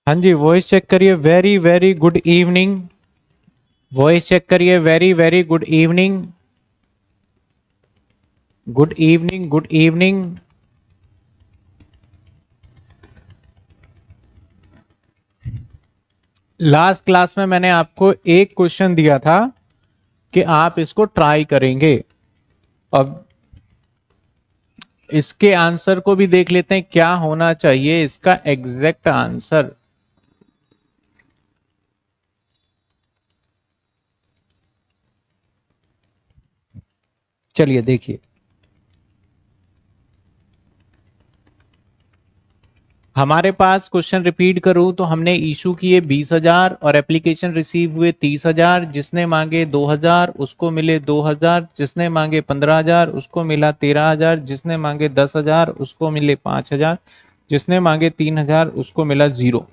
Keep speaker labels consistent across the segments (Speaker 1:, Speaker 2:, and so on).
Speaker 1: हाँ जी, voice check करिए। Very very good evening. Voice check करिए। Very very good evening. Good evening, good evening. Last class में मैंने आपको एक क्वेश्चन दिया था कि आप इसको ट्राई करेंगे। अब इसके आंसर को भी देख लेते हैं, क्या होना चाहिए इसका एग्जैक्ट आंसर। चलिए देखिए। हमारे पास क्वेश्चन रिपीट करूं तो हमने इशू किए 20,000 और एप्लीकेशन रिसीव हुए 30,000। जिसने मांगे 2,000 उसको मिले 2,000। जिसने मांगे 15,000 उसको मिला 13,000। जिसने मांगे 10,000 उसको मिले 5,000। जिसने मांगे 3,000 उसको मिला 0।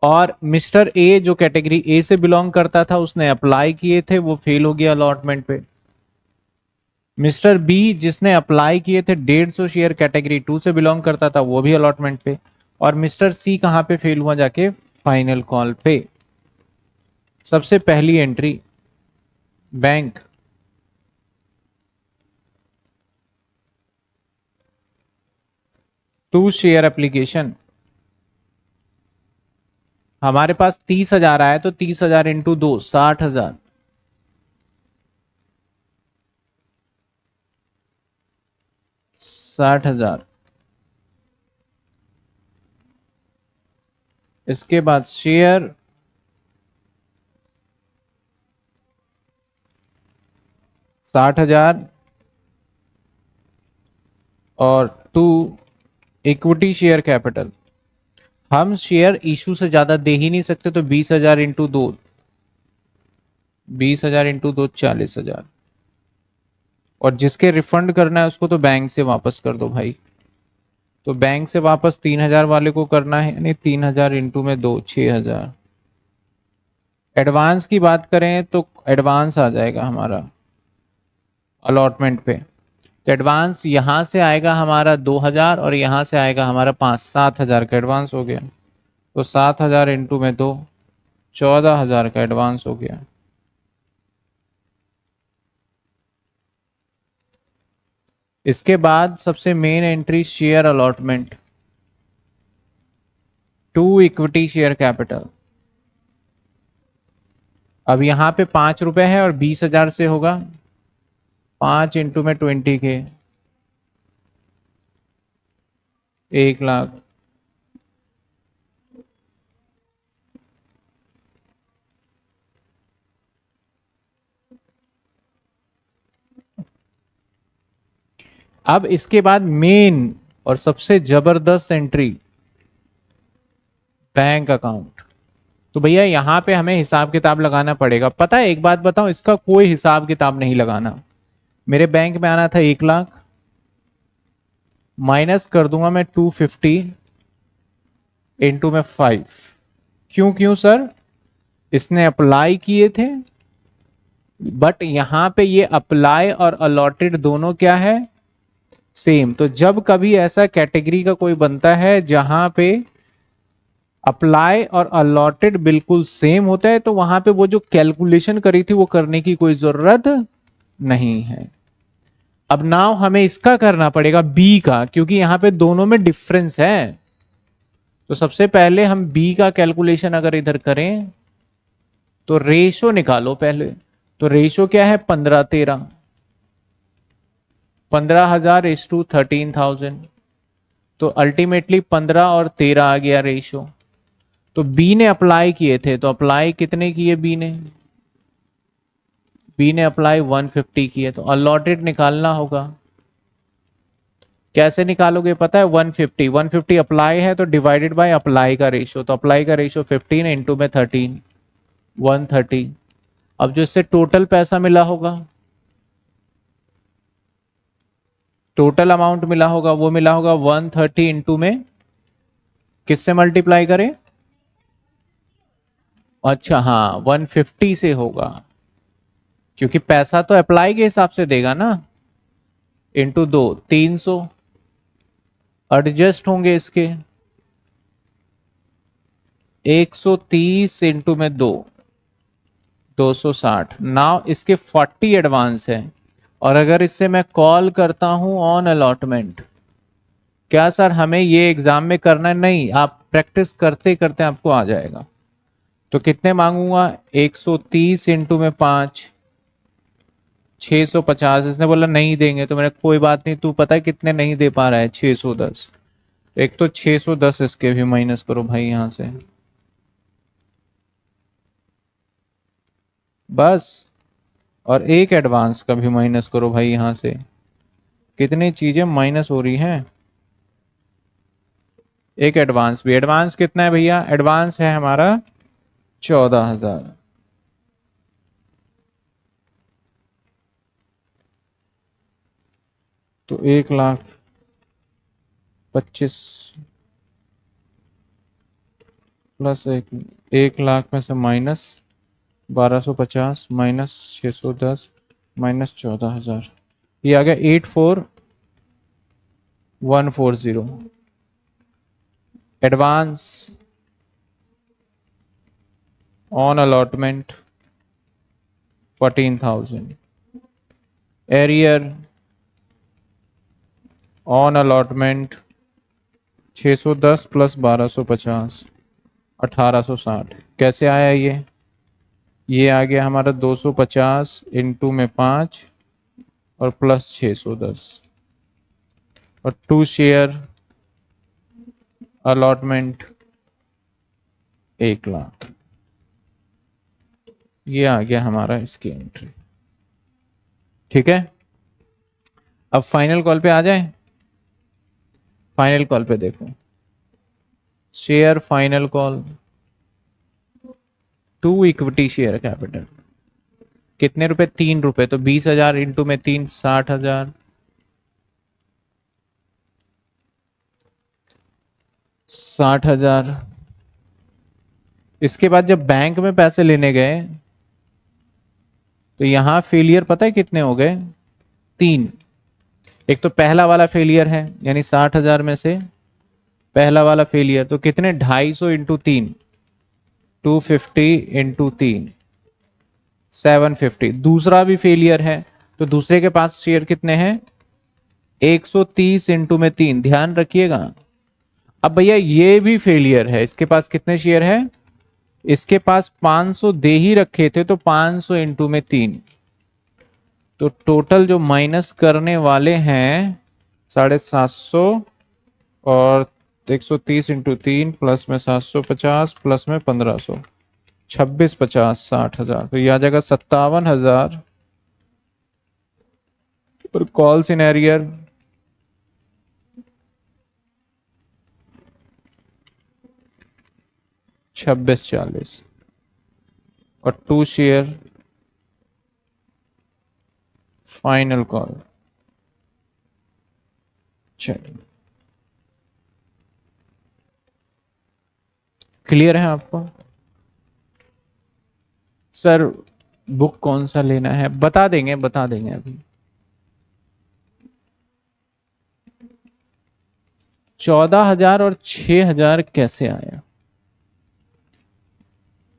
Speaker 1: और मिस्टर ए जो कैटेगरी ए से बिलोंग करता था उसने अप्लाई किए थे, वो फेल हो गया अलॉटमेंट पे। मिस्टर बी जिसने अप्लाई किए थे 150 शेयर कैटेगरी 2 से बिलोंग करता था, वो भी अलॉटमेंट पे। और मिस्टर सी कहां पे फेल हुआ? जाके फाइनल कॉल पे। सबसे पहली entry bank. To share application. हमारे पास 30,000 आया तो 30,000 इंटू 2 60,000। 60,000। इसके बाद शेयर 60,000 और टू इक्विटी शेयर कैपिटल। हम शेयर इशू से ज्यादा दे ही नहीं सकते, तो 20,000 इंटू 2, 20,000 इंटू 2 40,000। और जिसके रिफंड करना है उसको तो बैंक से वापस कर दो भाई। तो बैंक से वापस 3,000 वाले को करना है, यानी 3,000 इंटू में 2 6,000। एडवांस की बात करें तो एडवांस आ जाएगा हमारा अलॉटमेंट पे। तो एडवांस यहां से आएगा हमारा 2,000 और यहां से आएगा हमारा 5 7,000 का एडवांस हो गया। तो 7,000 इंटू में 2 14,000 का एडवांस हो गया। इसके बाद सबसे main entry share allotment. To equity share capital. अब यहाँ पे 5 रुपए है और 20,000 से होगा 5 इंटू में 20 के 1,00,000। अब इसके बाद मेन और सबसे जबरदस्त एंट्री बैंक अकाउंट। तो भैया यहाँ पे हमें हिसाब किताब लगाना पड़ेगा। पता है, एक बात बताऊं, इसका कोई हिसाब किताब नहीं लगाना। मेरे बैंक में आना था 1,00,000, माइनस कर दूंगा मैं 250 इंटू में 5। क्यों क्यों सर? इसने अप्लाई किए थे, बट यहां पे ये अप्लाई और अलॉटेड दोनों क्या है? सेम। तो जब कभी ऐसा कैटेगरी का कोई बनता है जहां पे अप्लाई और अलॉटेड बिल्कुल सेम होता है, तो वहां पे वो जो कैलकुलेशन करी थी वो करने की कोई जरूरत नहीं है। अब नाउ हमें इसका करना पड़ेगा बी का, क्योंकि यहां पे दोनों में डिफरेंस है। तो सबसे पहले हम बी का कैलकुलेशन अगर इधर करें तो रेशो निकालो पहले। तो रेशो क्या है? 15 13। 15,000 इज टू 13,000। तो अल्टीमेटली 15 और 13 आ गया रेशो। तो बी ने अप्लाई किए थे, तो अप्लाई कितने किए बी ने? बी ने अप्लाई 150 किए। तो अलॉटेड निकालना होगा। कैसे निकालोगे पता है? 150 150 अप्लाई है तो डिवाइडेड बाय अप्लाई का रेशो। तो अप्लाई का रेशो 15 इंटू में 13 130। अब जो इससे टोटल पैसा मिला होगा, टोटल अमाउंट मिला होगा, वो मिला होगा 130 इंटू में किससे मल्टीप्लाई करें? अच्छा हाँ, 150 से होगा, क्योंकि पैसा तो अप्लाई के हिसाब से देगा ना। इंटू 2 300 एडजस्ट होंगे इसके। 130 इंटू में 260। नाउ इसके 40 एडवांस है, और अगर इससे मैं कॉल करता हूं ऑन अलॉटमेंट, क्या सर हमें ये एग्जाम में करना है? नहीं, आप प्रैक्टिस करते करते आपको आ जाएगा। तो कितने मांगूंगा? 130 इंटू में 5, 650। इसने बोला नहीं देंगे, तो मैंने कोई बात नहीं, तू पता है कितने नहीं दे पा रहा है? 610। एक तो 610 इसके भी माइनस करो भाई यहां से, बस। और एक एडवांस का भी माइनस करो भाई यहां से। कितनी चीजें माइनस हो रही हैं। एक एडवांस भी, एडवांस कितना है भैया? एडवांस है हमारा 14,000। तो 1,25,000 प्लस 1 लाख में से माइनस 1,250 माइनस 610 माइनस 14,000, ये आ गया 84,140। Advance on allotment 14,000। Arrear on allotment 610 plus 1,250 1,860। कैसे आया ये आ गया हमारा 250 इंटू में 5 और प्लस 610, और 2 शेयर अलॉटमेंट 1 लाख। ये आ गया हमारा इसकी एंट्री। ठीक है, अब फाइनल कॉल पे आ जाए। फाइनल कॉल पे देखो, share final call to equity share capital कितने रुपए? 3 रुपए। तो 20,000 इंटू में 3, 60,000। 60,000। इसके बाद जब बैंक में पैसे लेने गए, तो यहां फेलियर पता है कितने हो गए? 3। एक तो पहला वाला फेलियर है, यानी 60,000 में से पहला वाला फेलियर, तो कितने? 250 इंटू 3, 250 इंटू 3, 750। दूसरा भी फेलियर है, तो दूसरे के पास शेयर कितने हैं? 130 इंटू में 3, ध्यान रखिएगा। अब भैया ये भी फेलियर है, इसके पास कितने शेयर है? इसके पास 500 दे ही रखे थे, तो 500 इंटू में 3, तो टोटल जो माइनस करने वाले हैं 750, और 130 इंटू 3 प्लस में 750 प्लस में 1,500, 26, 50, 60,000। तो यह आ जाएगा 57,000। और कॉल सिनेरियर 2640, और 2 शेयर फाइनल कॉल। चलिए, क्लियर है आपको? सर बुक कौन सा लेना है? बता देंगे, बता देंगे अभी। 14,000 और 6,000 कैसे आया?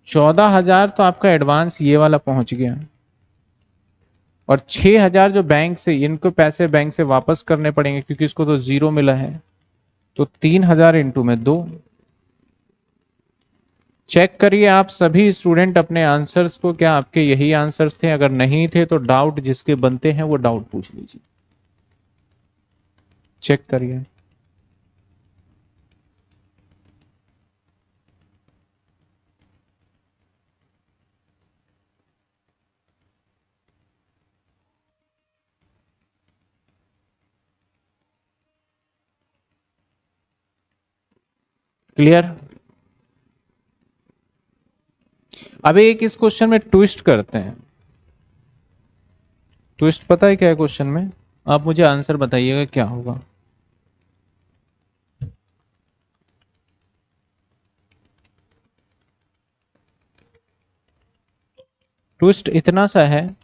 Speaker 1: 14,000 तो आपका एडवांस ये वाला पहुंच गया, और 6,000 जो बैंक से, इनको पैसे बैंक से वापस करने पड़ेंगे क्योंकि इसको तो 0 मिला है। तो 3,000 इंटू में 2। चेक करिए आप सभी स्टूडेंट अपने आंसर्स को, क्या आपके यही आंसर्स थे? अगर नहीं थे तो डाउट जिसके बनते हैं वो डाउट पूछ लीजिए। चेक करिए। क्लियर? अब एक इस क्वेश्चन में ट्विस्ट करते हैं। ट्विस्ट पता है क्या है क्वेश्चन में? आप मुझे आंसर बताइएगा क्या होगा। ट्विस्ट इतना सा है,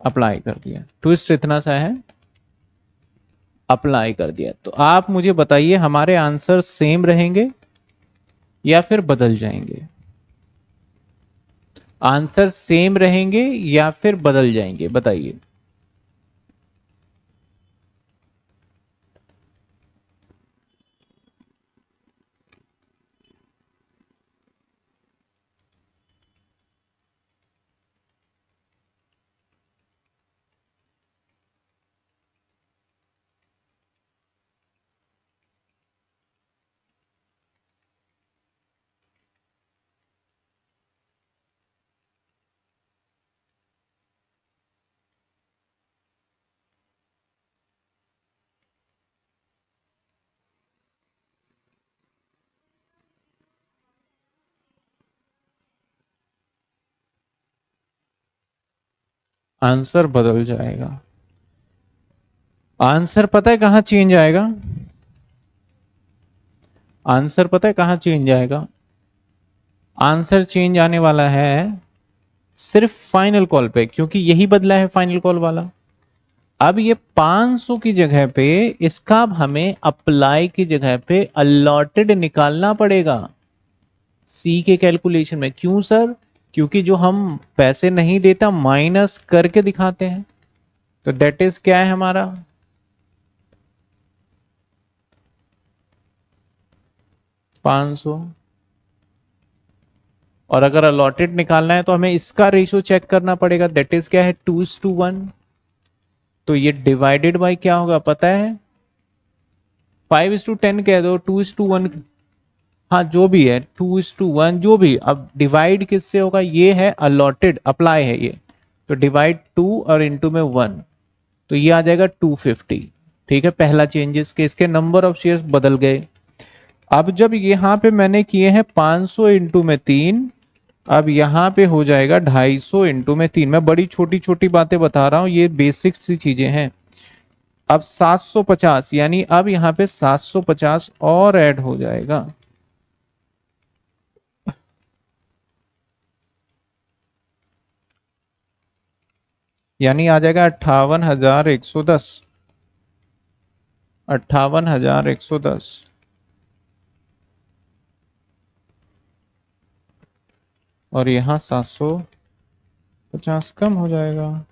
Speaker 1: अप्लाई कर दिया। ट्विस्ट इतना सा है, अप्लाई कर दिया। तो आप मुझे बताइए हमारे आंसर सेम रहेंगे या फिर बदल जाएंगे? आंसर सेम रहेंगे या फिर बदल जाएंगे, बताइए। आंसर बदल जाएगा। आंसर पता है कहां चेंज आएगा? आंसर पता है कहां चेंज आएगा? आंसर चेंज आने वाला है सिर्फ फाइनल कॉल पे, क्योंकि यही बदला है फाइनल कॉल वाला। अब ये 500 की जगह पे इसका अब हमें अप्लाई की जगह पे अलॉटेड निकालना पड़ेगा सी के कैलकुलेशन में। क्यों सर? क्योंकि जो हम पैसे नहीं देता माइनस करके दिखाते हैं। तो दैट इज क्या है हमारा? 500। और अगर अलॉटेड निकालना है तो हमें इसका रेशियो चेक करना पड़ेगा, दैट इज क्या है? 2:1। तो ये डिवाइडेड बाय क्या होगा पता है? 5:10 कह दो, 2:1। हाँ जो भी है, 2:1 जो भी। अब डिवाइड किससे होगा? ये है अलॉटेड, अप्लाई है ये। तो डिवाइड 2 और इंटू में 1, तो ये आ जाएगा 250। ठीक है, पहला चेंजेस के इसके नंबर ऑफ शेयर्स बदल गए। अब जब यहाँ पे मैंने किए हैं 500 इंटू में 3, अब यहाँ पे हो जाएगा 250 इंटू में 3। मैं बड़ी छोटी छोटी बातें बता रहा हूँ, ये बेसिक सी चीजें हैं। अब 750, यानी अब यहाँ पे 750 और ऐड हो जाएगा। यानी आ जाएगा 58,110। 58,110। और यहाँ 750 कम हो जाएगा।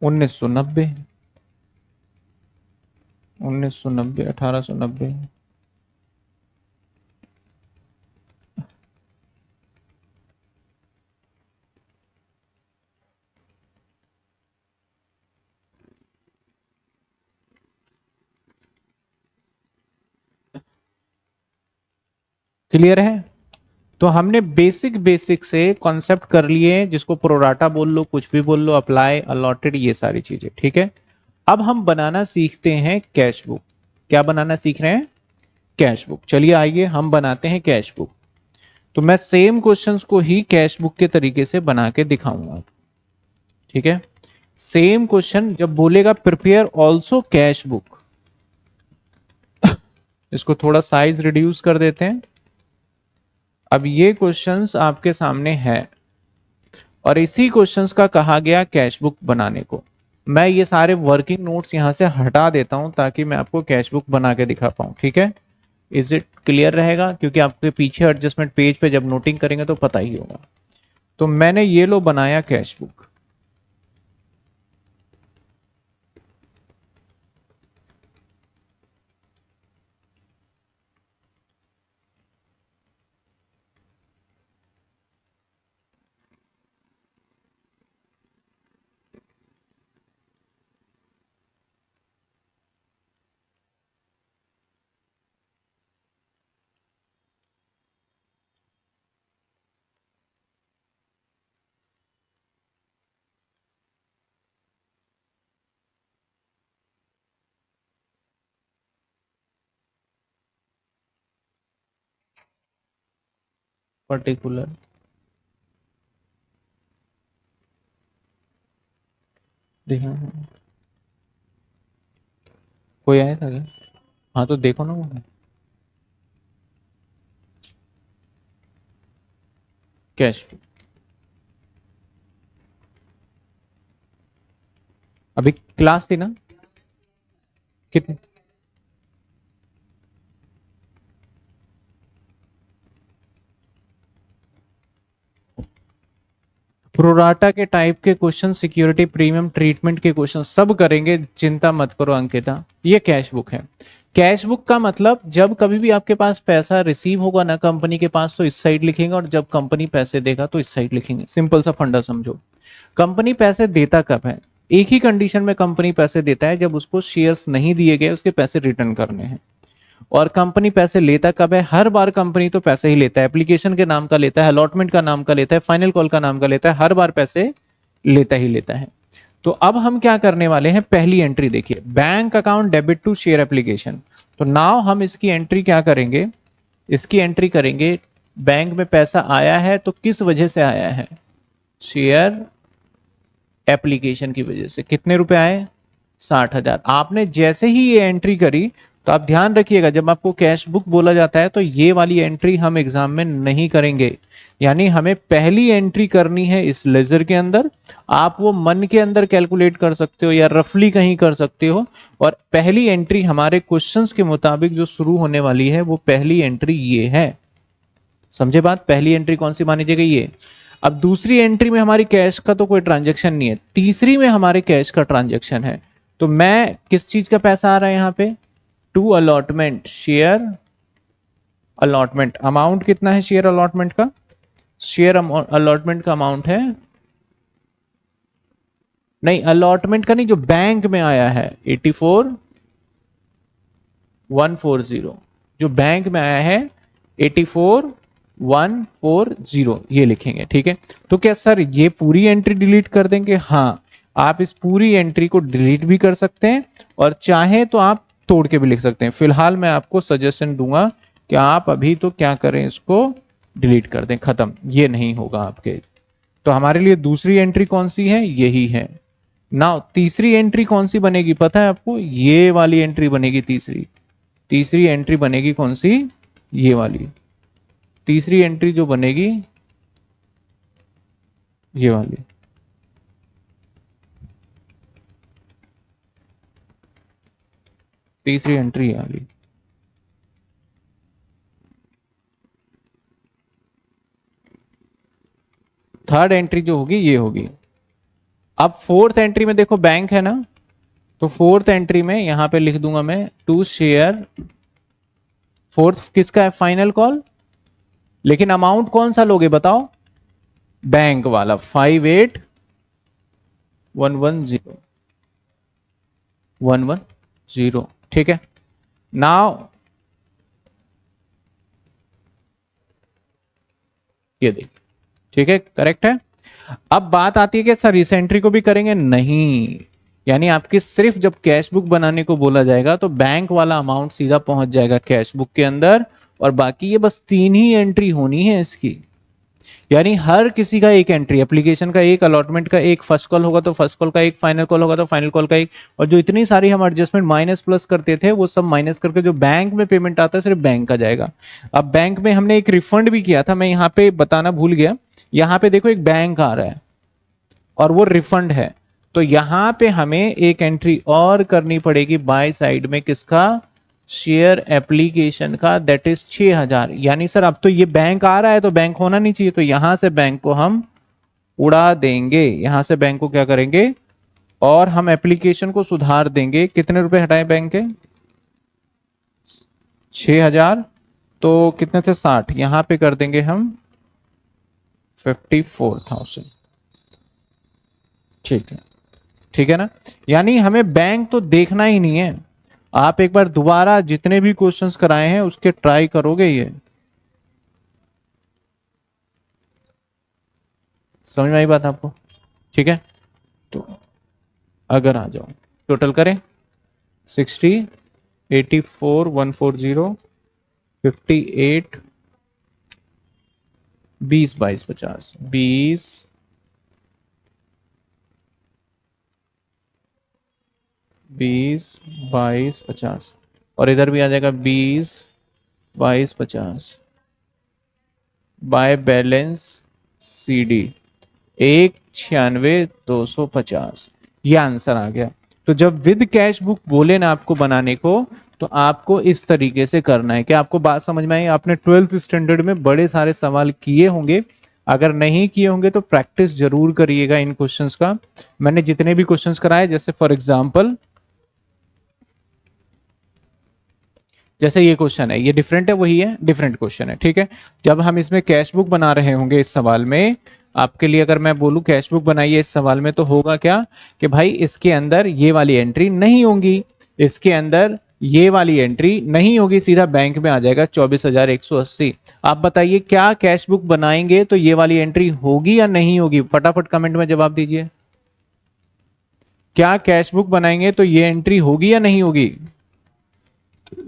Speaker 1: 1990। 1990, 1890। क्लियर है? तो हमने बेसिक बेसिक से कॉन्सेप्ट कर लिए, जिसको प्रोराटा बोल लो, कुछ भी बोल लो, अप्लाई, अलॉटेड, ये सारी चीजें। ठीक है, अब हम बनाना सीखते हैं कैश बुक। क्या बनाना सीख रहे हैं? Cash book. चलिए आइए हम बनाते हैं कैश बुक। तो मैं सेम क्वेश्चंस को ही कैश बुक के तरीके से बना के दिखाऊंगा। ठीक है, सेम क्वेश्चन जब बोलेगा प्रिपेयर ऑल्सो कैश बुक, इसको थोड़ा साइज रिड्यूस कर देते हैं। अब ये क्वेश्चंस आपके सामने है और इसी क्वेश्चंस का कहा गया कैश बुक बनाने को। मैं ये सारे वर्किंग नोट्स यहां से हटा देता हूं ताकि मैं आपको कैश बुक बना के दिखा पाऊं। ठीक है, इज इट क्लियर रहेगा? क्योंकि आपके पीछे एडजस्टमेंट पेज पे जब नोटिंग करेंगे तो पता ही होगा। तो मैंने ये लो बनाया कैश बुक। पर्टिकुलर देखना है। कोई आया था क्या? हाँ तो देखो ना वो। कैश बुक अभी क्लास थी ना? कितनी? प्रोराटा के टाइप के क्वेश्चन, सिक्योरिटी प्रीमियम, ट्रीटमेंट के क्वेश्चन सब करेंगे, चिंता मत करो अंकिता। ये कैश बुक है। कैश बुक का मतलब जब कभी भी आपके पास पैसा रिसीव होगा ना कंपनी के पास, तो इस साइड लिखेंगे, और जब कंपनी पैसे देगा तो इस साइड लिखेंगे। सिंपल सा फंडा समझो। कंपनी पैसे देता कब है? एक ही कंडीशन में कंपनी पैसे देता है, जब उसको शेयर्स नहीं दिए गए, उसके पैसे रिटर्न करने हैं। और कंपनी पैसे लेता कब है? हर बार कंपनी तो पैसे ही लेता है, एप्लीकेशन के नाम का लेता है, अलॉटमेंट का नाम का लेता है, फाइनल कॉल का नाम का लेता है, हर बार पैसे लेता ही लेता है। तो अब हम क्या करने वाले हैं, पहली एंट्री देखिए, bank account debit to share application. तो नाउ हम इसकी एंट्री क्या करेंगे, इसकी एंट्री करेंगे, बैंक में पैसा आया है तो किस वजह से आया है? शेयर एप्लीकेशन की वजह से। कितने रुपए आए? 60,000। आपने जैसे ही ये एंट्री करी, तो आप ध्यान रखिएगा, जब आपको कैश बुक बोला जाता है तो ये वाली एंट्री हम एग्जाम में नहीं करेंगे। यानी हमें पहली एंट्री करनी है इस लेजर के अंदर। आप वो मन के अंदर कैलकुलेट कर सकते हो या रफली कहीं कर सकते हो। और पहली एंट्री हमारे क्वेश्चंस के मुताबिक जो शुरू होने वाली है, वो पहली एंट्री ये है। समझे बात? पहली एंट्री कौन सी मानी जाएगी? ये। अब दूसरी एंट्री में हमारी कैश का तो कोई ट्रांजेक्शन नहीं है, तीसरी में हमारे कैश का ट्रांजेक्शन है। तो मैं किस चीज का पैसा आ रहा है यहाँ पे? To allotment, share allotment. Amount कितना है शेयर अलॉटमेंट का? शेयर अलॉटमेंट का अमाउंट है, नहीं अलॉटमेंट का नहीं, जो बैंक में आया है 84,140, जो बैंक में आया है 84,140, ये लिखेंगे। ठीक है। तो क्या सर ये पूरी एंट्री डिलीट कर देंगे? हाँ, आप इस पूरी एंट्री को डिलीट भी कर सकते हैं, और चाहे तो आप तोड़ के भी लिख सकते हैं। फिलहाल मैं आपको सजेशन दूंगा कि आप अभी तो क्या करें, इसको डिलीट कर दें, खत्म, ये नहीं होगा आपके। तो हमारे लिए दूसरी एंट्री कौन सी है? यही है। नाउ तीसरी एंट्री कौन सी बनेगी पता है आपको? ये वाली एंट्री बनेगी तीसरी। तीसरी एंट्री बनेगी कौन सी? ये वाली। तीसरी एंट्री जो बनेगी, ये वाली। तीसरी एंट्री आ गई। थर्ड एंट्री जो होगी ये होगी। अब फोर्थ एंट्री में देखो बैंक है ना, तो फोर्थ एंट्री में यहां पे लिख दूंगा मैं टू शेयर। फोर्थ किसका है? Final call. लेकिन अमाउंट कौन सा लोगे बताओ? बैंक वाला 58,110,110। ठीक है। नाउ ये देखिए, ठीक है, करेक्ट है। अब बात आती है कि सर इस एंट्री को भी करेंगे? नहीं, यानी आपकी सिर्फ जब कैश बुक बनाने को बोला जाएगा तो बैंक वाला अमाउंट सीधा पहुंच जाएगा कैश बुक के अंदर, और बाकी ये बस 3 ही एंट्री होनी है इसकी। यानी हर किसी का एक एंट्री, एप्लीकेशन का एक, अलॉटमेंट का एक, फर्स्ट कॉल होगा तो फर्स्ट कॉल का एक, फाइनल कॉल होगा तो फाइनल कॉल का एक, और जो इतनी सारी हम एडजस्टमेंट माइनस प्लस करते थे वो सब माइनस करके जो बैंक में पेमेंट आता है सिर्फ बैंक का जाएगा। अब बैंक में हमने एक रिफंड भी किया था, मैं यहाँ पे बताना भूल गया। यहाँ पे देखो एक बैंक आ रहा है और वो रिफंड है, तो यहां पे हमें एक एंट्री और करनी पड़ेगी बाय साइड में, किसका? शेयर एप्लीकेशन का, दैट इज 6,000। यानी सर अब तो ये बैंक आ रहा है तो बैंक होना नहीं चाहिए, तो यहां से बैंक को हम उड़ा देंगे। यहां से बैंक को क्या करेंगे, और हम एप्लीकेशन को सुधार देंगे। कितने रुपए हटाए बैंक के? 6,000। तो कितने थे? 60। यहां पे कर देंगे हम 54,000। ठीक है, ठीक है ना। यानी हमें बैंक तो देखना ही नहीं है। आप एक बार दोबारा जितने भी क्वेश्चंस कराए हैं उसके ट्राई करोगे, ये समझ में आई बात आपको? ठीक है। तो अगर आ जाओ, टोटल करें 60, 84, 140, 58, 20, 22, 50, 20, 20, 22, 50, और इधर भी आ जाएगा 20, 22, 50 बाय बैलेंस CD 1,96,250। ये आंसर आ गया। तो जब विद कैश बुक बोले ना आपको बनाने को, तो आपको इस तरीके से करना है। क्या आपको बात समझ में आई? आपने 12th स्टैंडर्ड में बड़े सारे सवाल किए होंगे, अगर नहीं किए होंगे तो प्रैक्टिस जरूर करिएगा इन क्वेश्चंस का। मैंने जितने भी क्वेश्चंस कराए, जैसे फॉर एग्जांपल जैसे ये क्वेश्चन है, ये डिफरेंट है, वही है, डिफरेंट क्वेश्चन है, ठीक है। जब हम इसमें कैश बुक बना रहे होंगे इस सवाल में, आपके लिए अगर मैं बोलूं कैश बुक बनाइए इस सवाल में, तो होगा क्या कि भाई इसके अंदर ये वाली एंट्री नहीं होगी, इसके अंदर ये वाली एंट्री नहीं होगी, सीधा बैंक में आ जाएगा 24,180। आप बताइए क्या कैश बुक बनाएंगे तो ये वाली एंट्री होगी या नहीं होगी? फटाफट कमेंट में जवाब दीजिए। क्या कैश बुक बनाएंगे तो ये एंट्री होगी या नहीं होगी?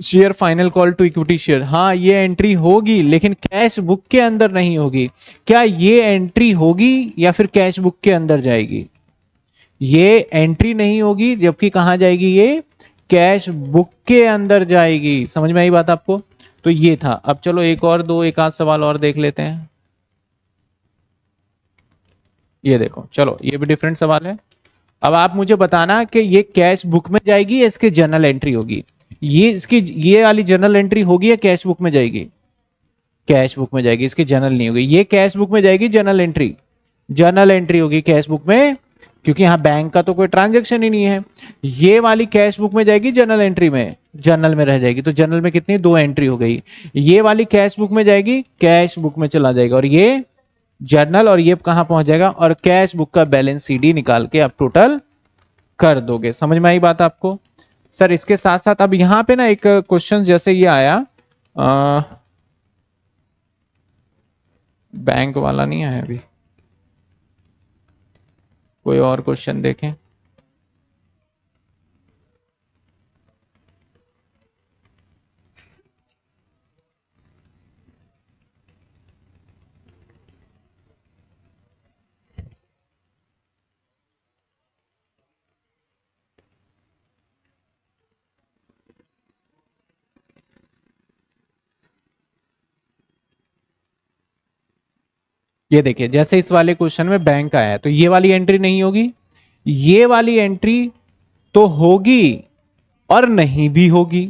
Speaker 1: Share final call to equity share, हाँ ये एंट्री होगी, लेकिन कैश बुक के अंदर नहीं होगी। क्या ये एंट्री होगी या फिर कैश बुक के अंदर जाएगी? ये एंट्री नहीं होगी, जबकि कहां जाएगी? ये कैश बुक के अंदर जाएगी। समझ में आई बात आपको? तो ये था। अब चलो एक आध सवाल और देख लेते हैं। ये देखो, चलो ये भी डिफरेंट सवाल है। अब आप मुझे बताना कि ये कैश बुक में जाएगी या इसके जर्नल एंट्री होगी। ये वाली जर्नल एंट्री होगी या कैश बुक में जाएगी? कैश बुक में जाएगी, इसकी जर्नल नहीं होगी। ये कैश बुक में जाएगी, जर्नल एंट्री होगी कैश बुक में, क्योंकि यहां बैंक का तो कोई ट्रांजेक्शन ही नहीं है। ये वाली कैश बुक में जाएगी, जर्नल एंट्री में, जर्नल में रह जाएगी। तो जर्नल में कितनी? 2 एंट्री हो गई। ये वाली कैश बुक में जाएगी, कैश बुक में चला जाएगा, और ये जर्नल, और ये कहां पहुंच जाएगा? और कैश बुक का बैलेंस सीडी निकाल के आप टोटल कर दोगे। समझ में आई बात आपको? सर इसके साथ साथ अब यहां पे ना एक क्वेश्चन जैसे ये आया, बैंक वाला नहीं आया अभी, कोई और क्वेश्चन देखें। ये देखिए, जैसे इस वाले क्वेश्चन में बैंक आया है, तो ये वाली एंट्री नहीं होगी, ये वाली एंट्री तो होगी और नहीं भी होगी।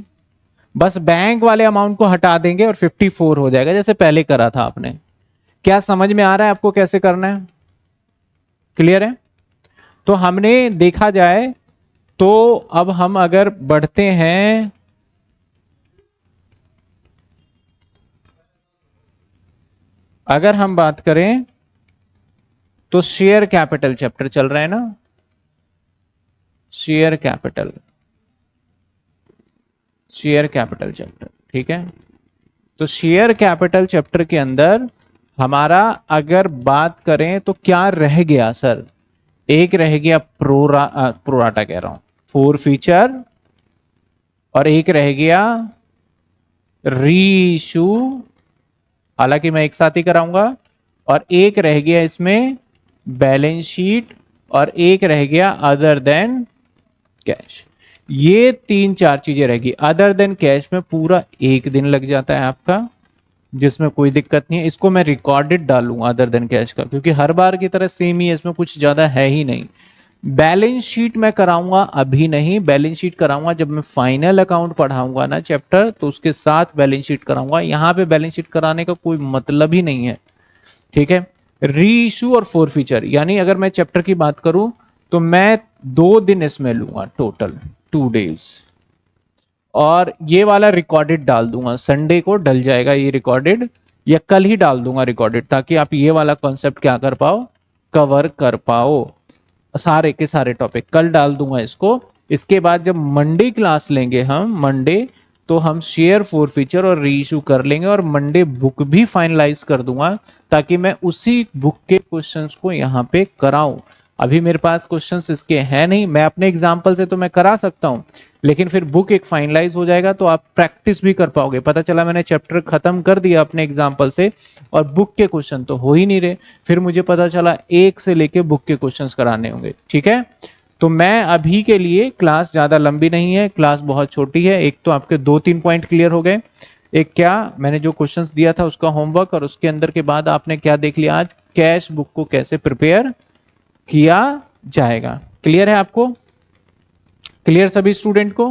Speaker 1: बस बैंक वाले अमाउंट को हटा देंगे और 54 हो जाएगा, जैसे पहले करा था आपने। क्या समझ में आ रहा है आपको कैसे करना है? क्लियर है? तो हमने देखा जाए तो अब हम अगर बढ़ते हैं, अगर हम बात करें तो शेयर कैपिटल चैप्टर चल रहा है ना, शेयर कैपिटल चैप्टर, ठीक है। तो शेयर कैपिटल चैप्टर के अंदर हमारा अगर बात करें तो क्या रह गया सर? एक रह गया प्रोराटा कह रहा हूं, फोर फीचर, और एक रह गया री इशू, हालांकि मैं एक साथ ही कराऊंगा, और एक रह गया इसमें बैलेंस शीट, और एक रह गया अदर देन कैश। ये 3-4 चीजें रहेगी। अदर देन कैश में पूरा 1 दिन लग जाता है आपका, जिसमें कोई दिक्कत नहीं है। इसको मैं रिकॉर्डेड डालूंगा अदर देन कैश का, क्योंकि हर बार की तरह सेम ही है, इसमें कुछ ज्यादा है ही नहीं। बैलेंस शीट मैं कराऊंगा अभी नहीं, बैलेंस शीट कराऊंगा जब मैं फाइनल अकाउंट पढ़ाऊंगा ना चैप्टर, तो उसके साथ बैलेंस शीट कराऊंगा। यहां पे बैलेंस शीट कराने का कोई मतलब ही नहीं है, ठीक है। री इशू और फोर फीचर, यानी अगर मैं चैप्टर की बात करूं तो मैं 2 दिन इसमें लूंगा, टोटल 2 डेज, और ये वाला रिकॉर्डेड डाल दूंगा, संडे को डल जाएगा ये रिकॉर्डेड, या कल ही डाल दूंगा रिकॉर्डेड, ताकि आप ये वाला कॉन्सेप्ट क्या कर पाओ, कवर कर पाओ, सारे के सारे टॉपिक कल डाल दूंगा इसको। इसके बाद जब मंडे क्लास लेंगे हम, मंडे, तो हम शेयर फोर फीचर और री इशू कर लेंगे, और मंडे बुक भी फाइनलाइज कर दूंगा, ताकि मैं उसी बुक के क्वेश्चंस को यहाँ पे कराऊं। अभी मेरे पास क्वेश्चंस इसके हैं नहीं, मैं अपने एग्जाम्पल से तो मैं करा सकता हूं, लेकिन फिर बुक एक फाइनलाइज हो जाएगा तो आप प्रैक्टिस भी कर पाओगे। पता चला मैंने चैप्टर खत्म कर दिया अपने एग्जाम्पल से, और बुक के क्वेश्चन तो हो ही नहीं रहे, फिर मुझे पता चला 1 से लेके बुक के क्वेश्चंस कराने होंगे, ठीक है। तो मैं अभी के लिए, क्लास ज्यादा लंबी नहीं है, क्लास बहुत छोटी है। एक तो आपके 2-3 पॉइंट क्लियर हो गए, एक क्या मैंने जो क्वेश्चंस दिया था उसका होमवर्क, और उसके अंदर के बाद आपने क्या देख लिया आज, कैश बुक को कैसे प्रिपेयर किया जाएगा। क्लियर है आपको? क्लियर सभी स्टूडेंट को?